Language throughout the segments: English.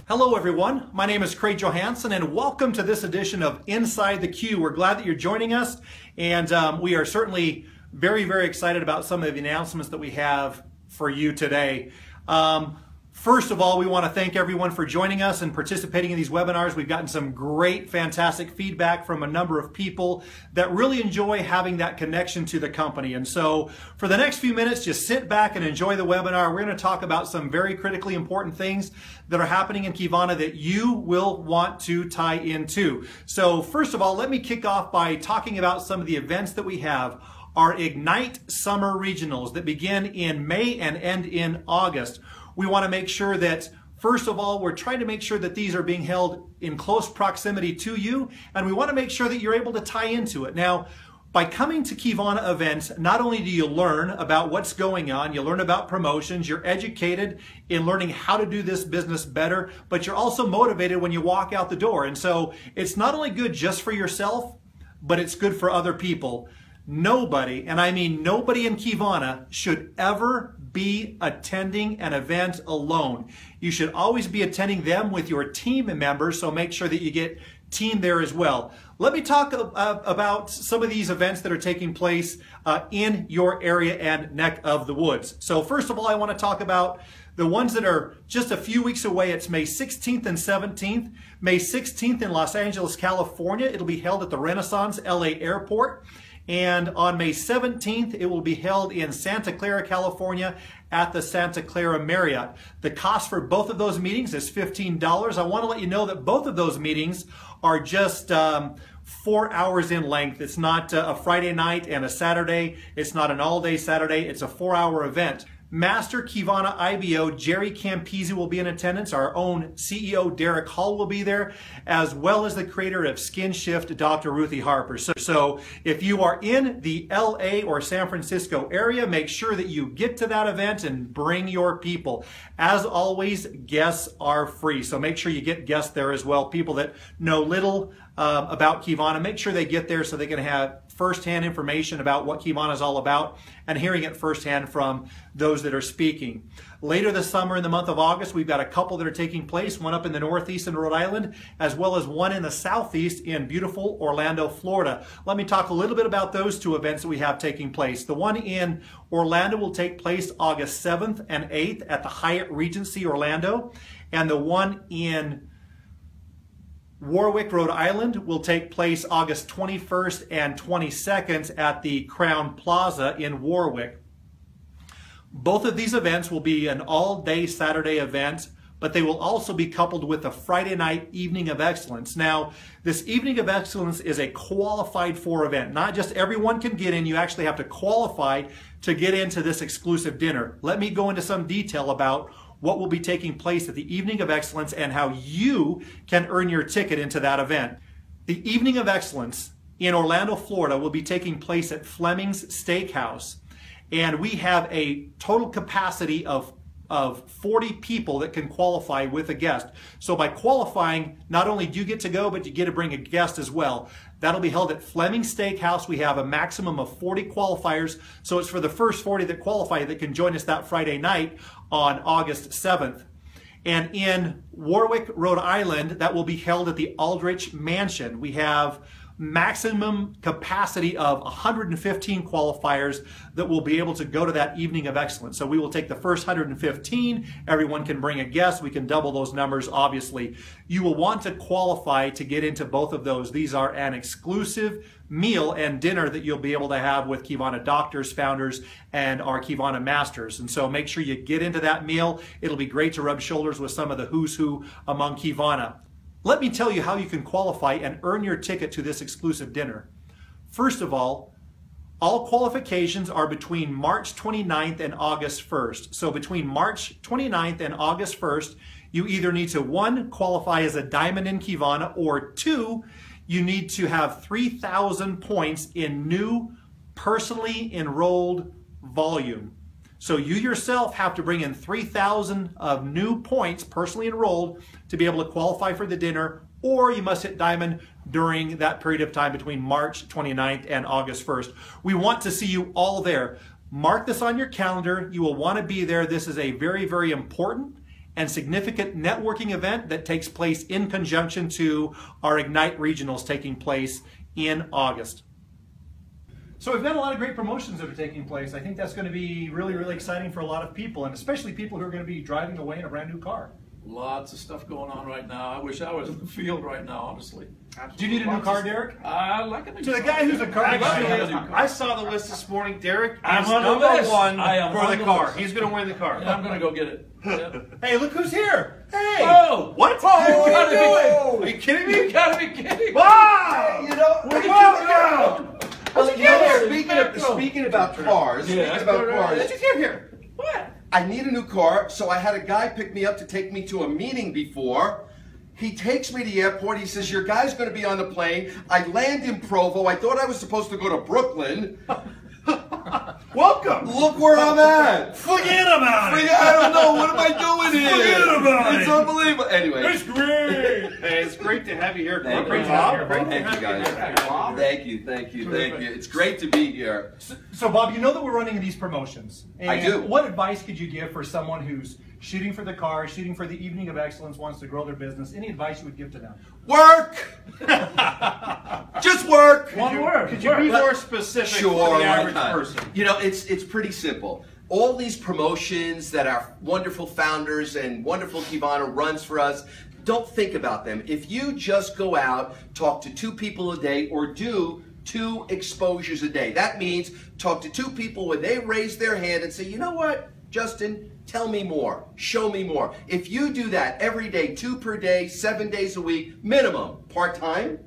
Hello everyone, my name is Craig Johansson and welcome to this edition of Inside the Q. We're glad that you're joining us, and we are certainly very excited about some of the announcements that we have for you today. First of all, we want to thank everyone for joining us and participating in these webinars. We've gotten some great, fantastic feedback from a number of people that really enjoy having that connection to the company. And so for the next few minutes, just sit back and enjoy the webinar. We're going to talk about some very critically important things that are happening in Qivana that you will want to tie into. So first of all, let me kick off by talking about some of the events that we have. Our Ignite Summer Regionals that begin in May and end in August. We want to make sure that, first of all, we're trying to make sure that these are being held in close proximity to you, and we want to make sure that you're able to tie into it. Now, by coming to Qivana events, not only do you learn about what's going on, you learn about promotions, you're educated in learning how to do this business better, but you're also motivated when you walk out the door. And so it's not only good just for yourself, but it's good for other people. Nobody, and I mean nobody in Qivana, should ever be attending an event alone. You should always be attending them with your team members, so make sure that you get team there as well. Let me talk about some of these events that are taking place in your area and neck of the woods. So first of all, I want to talk about the ones that are just a few weeks away. It's May 16th and 17th. May 16th in Los Angeles, California. It'll be held at the Renaissance LA Airport. And on May 17th, it will be held in Santa Clara, California at the Santa Clara Marriott. The cost for both of those meetings is $15. I want to let you know that both of those meetings are just 4 hours in length. It's not a Friday night and a Saturday. It's not an all-day Saturday. It's a 4-hour event. Master Qivana IBO Jerry Campisi will be in attendance. Our own CEO Derek Hall will be there, as well as the creator of SKINSHIFT, Dr. Ruthie Harper. So if you are in the LA or San Francisco area, make sure that you get to that event and bring your people. As always, guests are free, so make sure you get guests there as well. People that know little about Qivana, make sure they get there so they can have firsthand information about what Qivana is all about and hearing it firsthand from those that are speaking. Later this summer, in the month of August, we've got a couple that are taking place, one up in the Northeast in Rhode Island, as well as one in the Southeast in beautiful Orlando, Florida. Let me talk a little bit about those two events that we have taking place. The one in Orlando will take place August 7th and 8th at the Hyatt Regency Orlando, and the one in Warwick, Rhode Island will take place August 21st and 22nd at the Crown Plaza in Warwick. Both of these events will be an all-day Saturday event, but they will also be coupled with a Friday night Evening of Excellence. Now, this Evening of Excellence is a qualified for event. Not just everyone can get in, you actually have to qualify to get into this exclusive dinner. Let me go into some detail about what will be taking place at the Evening of Excellence and how you can earn your ticket into that event. The Evening of Excellence in Orlando, Florida will be taking place at Fleming's Steakhouse. And we have a total capacity of 40 people that can qualify with a guest. So by qualifying, not only do you get to go, but you get to bring a guest as well. That'll be held at Fleming's Steakhouse. We have a maximum of 40 qualifiers, so it's for the first 40 that qualify that can join us that Friday night on August 7th. And in Warwick, Rhode Island, that will be held at the Aldrich Mansion. We have maximum capacity of 115 qualifiers that will be able to go to that Evening of Excellence. So we will take the first 115. Everyone can bring a guest. We can double those numbers, obviously. You will want to qualify to get into both of those. These are an exclusive meal and dinner that you'll be able to have with Qivana doctors, founders, and our Qivana masters. And so make sure you get into that meal. It'll be great to rub shoulders with some of the who's who among Qivana. Let me tell you how you can qualify and earn your ticket to this exclusive dinner. First of all qualifications are between March 29th and August 1st. So between March 29th and August 1st, you either need to, 1, qualify as a diamond in Qivana, or 2, you need to have 3,000 points in new personally enrolled volume. So you yourself have to bring in 3,000 of new points personally enrolled to be able to qualify for the dinner, or you must hit diamond during that period of time between March 29th and August 1st. We want to see you all there. Mark this on your calendar. You will want to be there. This is a very, very important and significant networking event that takes place in conjunction to our Ignite Regionals taking place in August. So we've got a lot of great promotions that are taking place. I think that's going to be really, really exciting for a lot of people, and especially people who are going to be driving away in a brand new car. Lots of stuff going on right now. I wish I was in the field right now, honestly. Do you need a new car, Derek? I like a new car. To the guy who's a car Actually, I saw the list this morning. Derek is number one for the car. He's going to win the car. Yeah, I'm going to go get it. Yeah. Hey, look who's here. Hey. Oh! What? Oh, What are you whoa. doing? Are you kidding me? You gotta be kidding! Wow! You know, Where'd you Wow. go? well, you know, speaking about cars, Did you get here? What? I need a new car, so I had a guy pick me up to take me to a meeting before. He takes me to the airport. He says, your guy's going to be on the plane. I land in Provo. I thought I was supposed to go to Brooklyn. Welcome. Look where I'm at. Forget about it. I don't know. What am I doing here? Forget about it. It's unbelievable. Anyway. It's great. Hey, it's great to have you here. Thank Great you. to have you. Thank you, guys. Thank you. It's great to be here. So, Bob, you know that we're running these promotions. And I do. What advice could you give for someone who's shooting for the car, shooting for the evening of excellence, wants to grow their business? Any advice you would give to them? Work. Just work. One word. Could you be more specific Sure, for the why average not? person? You know, it's pretty simple. All these promotions that our wonderful founders and wonderful Qivana runs for us, don't think about them. If you just go out, talk to 2 people a day, or do 2 exposures a day. That means talk to 2 people where they raise their hand and say, you know what, Justin, tell me more, show me more. If you do that every day, 2 per day, 7 days a week, minimum, part-time,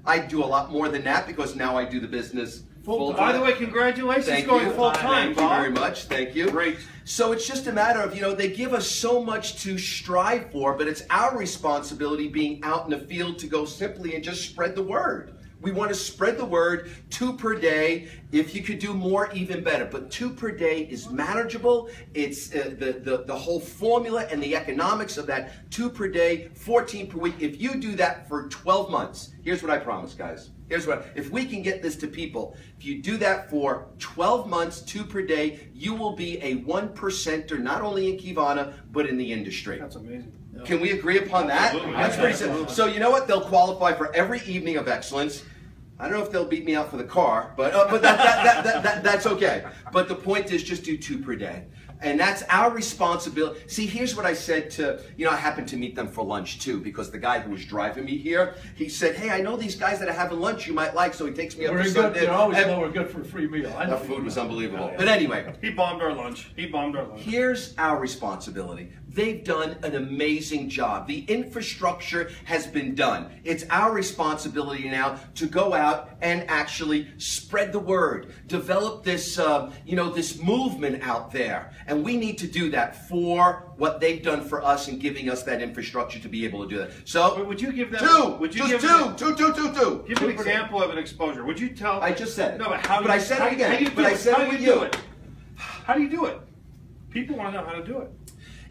I do a lot more than that because now I do the business full-time. By the way, congratulations Thank going you. full-time, Thank you very much. Thank you. Great. So it's just a matter of, you know, they give us so much to strive for, but it's our responsibility being out in the field to go simply and just spread the word. We want to spread the word, 2 per day. If you could do more, even better. But 2 per day is manageable. It's the whole formula and the economics of that 2 per day, 14 per week. If you do that for 12 months, here's what I promise, guys. Here's what, if we can get this to people, if you do that for 12 months, 2 per day, you will be a 1%er, not only in Qivana, but in the industry. That's amazing. Can we agree upon that? Absolutely. That's pretty simple. So you know what? They'll qualify for every evening of excellence. I don't know if they'll beat me out for the car, but that's okay. But the point is just do 2 per day. And that's our responsibility. See, here's what I said to, you know, I happened to meet them for lunch too, because the guy who was driving me here, he said, hey, I know these guys that are having lunch you might like, so he takes me up to Sunday. You always know we're good for a free meal. I know. The food was unbelievable. But anyway. He bombed our lunch. He bombed our lunch. Here's our responsibility. They've done an amazing job. The infrastructure has been done. It's our responsibility now to go out and actually spread the word, develop this, you know, this movement out there. And we need to do that for what they've done for us and giving us that infrastructure to be able to do that. So, Would you give them 2. Would you Just give 2. them, Give an example of an exposure. Would you tell? I just said it. No, but how? But I said it again. How do you do But I it? said How it do with you do you. it? How do you do it? People want to know how to do it.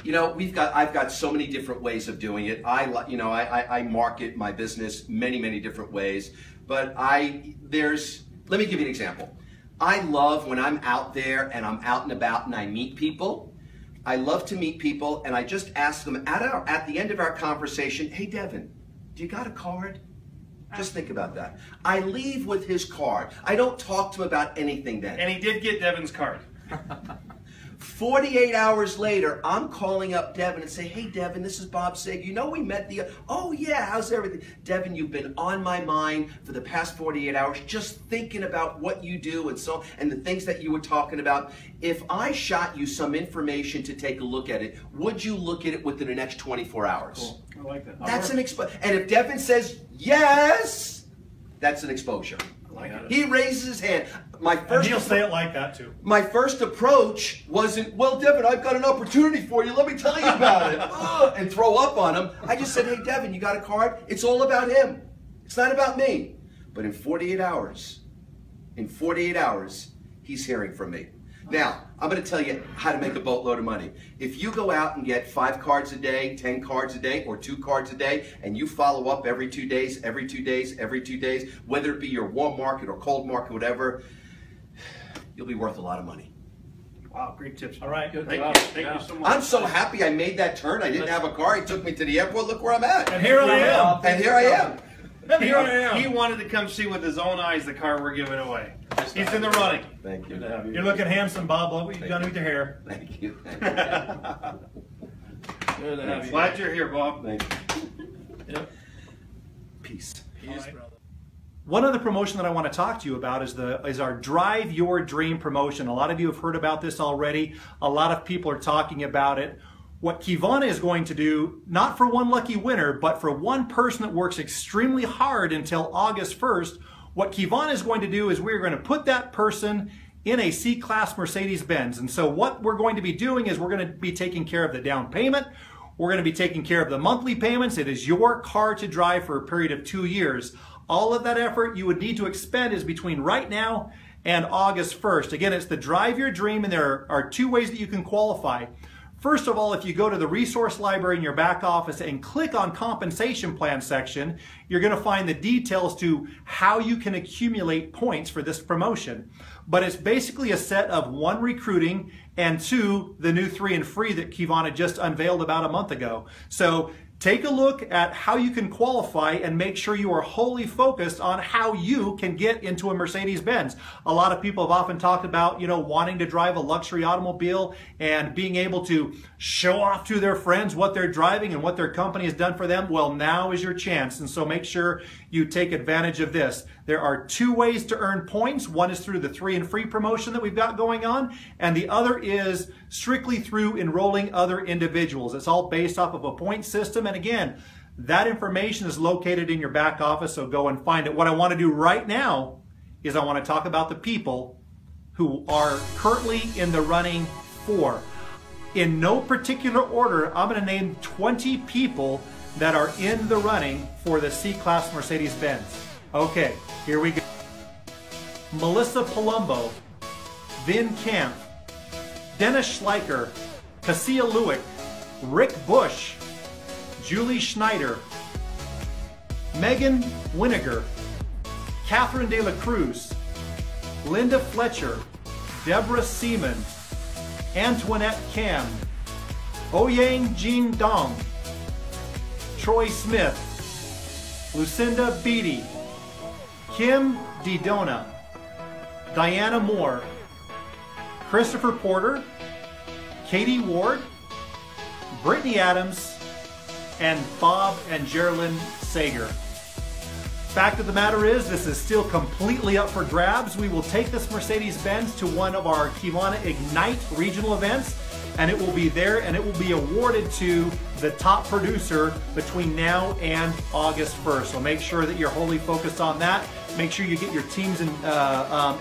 You know, I've got so many different ways of doing it. I market my business many different ways. But let me give you an example. I love when I'm out there and I'm out and about and I meet people. I love to meet people and I just ask them at the end of our conversation, hey Devin, do you got a card? Just think about that. I leave with his card. I don't talk to him about anything then. And he did get Devin's card. 48 hours later, I'm calling up Devin and say, hey, Devin, this is Bob Sager. You know we met oh, yeah, how's everything? Devin, you've been on my mind for the past 48 hours, just thinking about what you do and the things that you were talking about. If I shot you some information to take a look at it, would you look at it within the next 24 hours? Cool. I like that. That's an exposure. And if Devin says yes, that's an exposure. He raises his hand. And he'll say it like that too. My first approach wasn't, well, Devin, I've got an opportunity for you. Let me tell you about it. And throw up on him. I just said, hey, Devin, you got a card? It's all about him. It's not about me. But in 48 hours, he's hearing from me. Now, I'm going to tell you how to make a boatload of money. If you go out and get 5 cards a day, 10 cards a day, or 2 cards a day, and you follow up every 2 days, every 2 days, every 2 days, whether it be your warm market or cold market, whatever, you'll be worth a lot of money. Wow, great tips. All right. Good Thank job. you. Thank you so much. I'm so happy I made that turn. I didn't have a car. He took me to the airport. Look where I'm at. And here I am. And here I am. And here I am. He wanted to come see with his own eyes the car we're giving away. He's in the running. Thank you. Good to have you. You're looking handsome, Bob. Love what you've done with your hair. Thank you. Good to have you. Glad you're here, Bob. Thank you. Yep. Peace. Peace, brother. One other promotion that I want to talk to you about is our Drive Your Dream promotion. A lot of you have heard about this already. A lot of people are talking about it. What Qivana is going to do, not for one lucky winner, but for one person that works extremely hard until August 1st, what Qivana is going to do is we're going to put that person in a C-Class Mercedes-Benz. And so what we're going to be doing is we're going to be taking care of the down payment. We're going to be taking care of the monthly payments. It is your car to drive for a period of 2 years. All of that effort you would need to expend is between right now and August 1st. Again, it's the Drive Your Dream, and there are 2 ways that you can qualify. First of all, if you go to the resource library in your back office and click on compensation plan section, you're going to find the details to how you can accumulate points for this promotion. But it's basically a set of 1, recruiting, and 2, the new 3 and free that Qivana just unveiled about a month ago. So take a look at how you can qualify and make sure you are wholly focused on how you can get into a Mercedes-Benz. A lot of people have often talked about, wanting to drive a luxury automobile and being able to show off to their friends what they're driving and what their company has done for them. Well, now is your chance. And so make sure you take advantage of this. There are 2 ways to earn points. One is through the 3 and free promotion that we've got going on, and the other is strictly through enrolling other individuals. It's all based off of a point system, and again, that information is located in your back office, so go and find it. What I want to do right now is I want to talk about the people who are currently in the running for. In no particular order, I'm going to name 20 people that are in the running for the C-Class Mercedes-Benz. Okay, here we go. Melissa Palumbo, Vin Camp, Dennis Schleicher, Cassia Lewick, Rick Bush, Julie Schneider, Megan Winiger, Catherine De La Cruz, Linda Fletcher, Deborah Seaman, Antoinette Cam, Oyang Jin Dong, Troy Smith, Lucinda Beatty, Kim Didona, Diana Moore, Christopher Porter, Katie Ward, Brittany Adams, and Bob and Geraldine Sager. Fact of the matter is, this is still completely up for grabs. We will take this Mercedes-Benz to one of our Qivana Ignite regional events, and it will be there, and it will be awarded to the top producer between now and August 1st. So make sure that you're wholly focused on that. Make sure you get your teams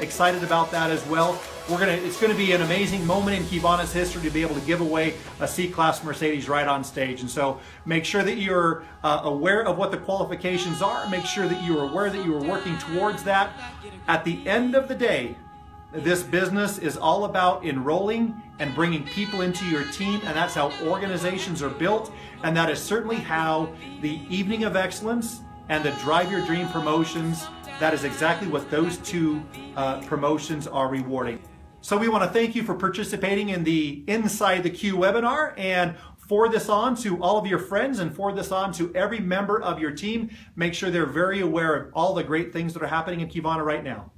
excited about that as well. It's going to be an amazing moment in Qivana's history to be able to give away a C-Class Mercedes right on stage. And so make sure that you're aware of what the qualifications are. Make sure that you're aware that you are working towards that. At the end of the day, this business is all about enrolling and bringing people into your team, and that's how organizations are built, and that is certainly how the Evening of Excellence and the Drive Your Dream promotions, that is exactly what those 2 promotions are rewarding. So we want to thank you for participating in the Inside the Q webinar, and forward this on to all of your friends and forward this on to every member of your team. Make sure they're very aware of all the great things that are happening in Qivana right now.